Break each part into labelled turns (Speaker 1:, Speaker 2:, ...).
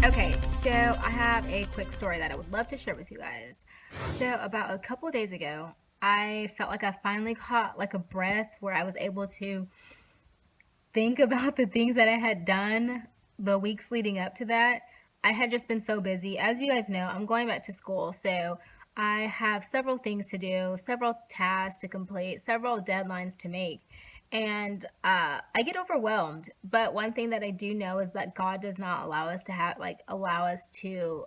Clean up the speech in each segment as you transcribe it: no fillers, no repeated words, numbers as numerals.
Speaker 1: Okay, so I have a quick story that I would love to share with you guys. So about a couple of days ago, I felt like I finally caught like a breath where I was able to think about the things that I had done the weeks leading up to that. I had just been so busy. As you guys know, I'm going back to school, so I have several things to do, several tasks to complete, several deadlines to make. And I get overwhelmed. But one thing that I do know is that God does not allow us to allow us to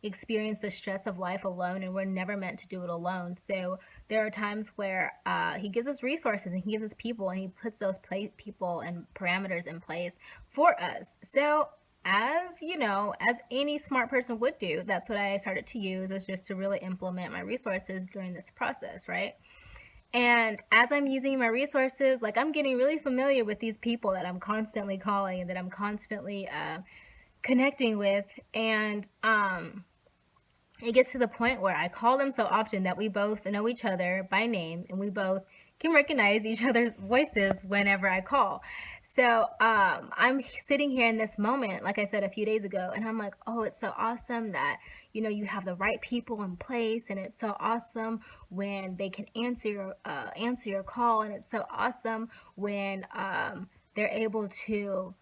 Speaker 1: experience the stress of life alone, and we're never meant to do it alone. So there are times where he gives us resources and he gives us people, and he puts those people and parameters in place for us. So as you know, as any smart person would do, that's what I started to use, is just to really implement my resources during this process, right? And as I'm using my resources, like, I'm getting really familiar with these people that I'm constantly calling and that I'm constantly connecting with. And it gets to the point where I call them so often that we both know each other by name, and we both can recognize each other's voices whenever I call. So I'm sitting here in this moment, like I said a few days ago, and I'm like, oh, it's so awesome that you have the right people in place, and it's so awesome when they can answer your call, and it's so awesome when they're able to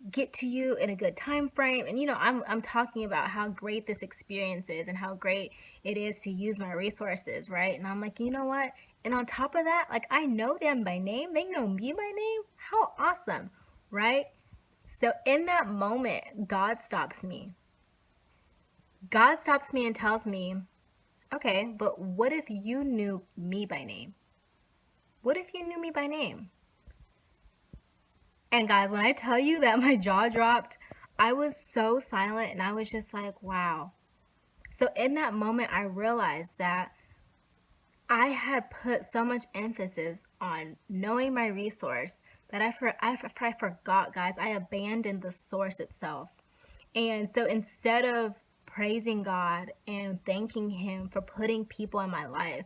Speaker 1: get to you in a good time frame. And I'm talking about how great this experience is and how great it is to use my resources, right? And I'm like, you know what? And on top of that, like, I know them by name, they know me by name. How awesome, right? So in that moment, God stops me and tells me, okay, but what if you knew me by name? What if you knew me by name? And guys, when I tell you that my jaw dropped, I was so silent and I was just like, wow. So in that moment, I realized that I had put so much emphasis on knowing my resource that I forgot, guys. I abandoned the source itself. And so instead of praising God and thanking Him for putting people in my life,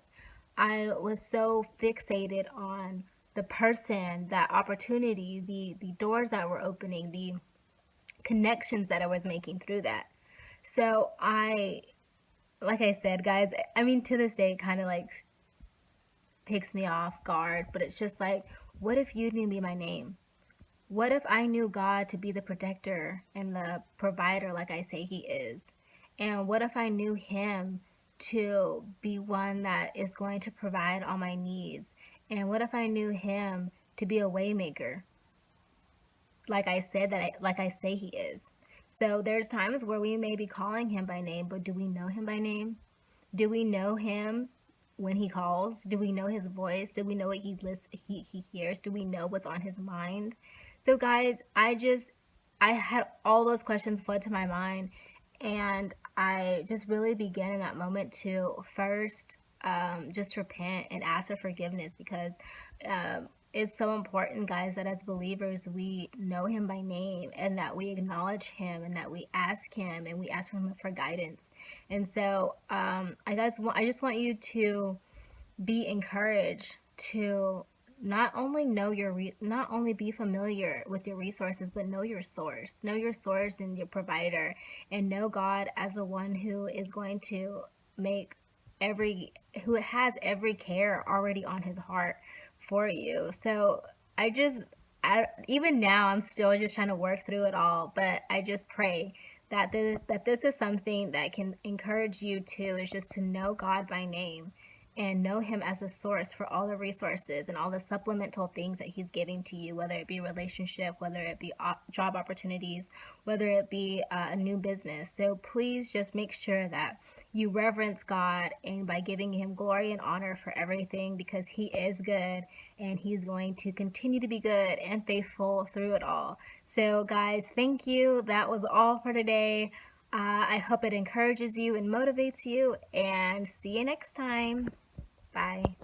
Speaker 1: I was so fixated on the person, that opportunity, the doors that were opening, the connections that I was making through that. So like I said, guys, I mean, to this day, it kind of like takes me off guard, but it's just like, what if you knew me by name? What if I knew God to be the protector and the provider, like I say He is? And what if I knew Him to be one that is going to provide all my needs? And what if I knew Him to be a waymaker, like I say He is? So there's times where we may be calling Him by name, but do we know Him by name? Do we know Him when He calls? Do we know His voice? Do we know what He hears? Do we know what's on His mind? So guys, I had all those questions flood to my mind, and I just really began in that moment to first just repent and ask for forgiveness, because it's so important, guys, that as believers we know Him by name, and that we acknowledge Him, and that we ask Him, and we ask for Him for guidance. And so I just want you to be encouraged to not only be familiar with your resources, but know your source, and your provider, and know God as the one who is going to make who has every care already on His heart for you. So even now, I'm still just trying to work through it all, but I just pray that this is something that can encourage you too, is just to know God by name and know Him as a source for all the resources and all the supplemental things that He's giving to you, whether it be relationship, whether it be job opportunities, whether it be a new business. So please just make sure that you reverence God, and by giving Him glory and honor for everything, because He is good, and He's going to continue to be good and faithful through it all. So guys, thank you. That was all for today. I hope it encourages you and motivates you, and see you next time. Bye.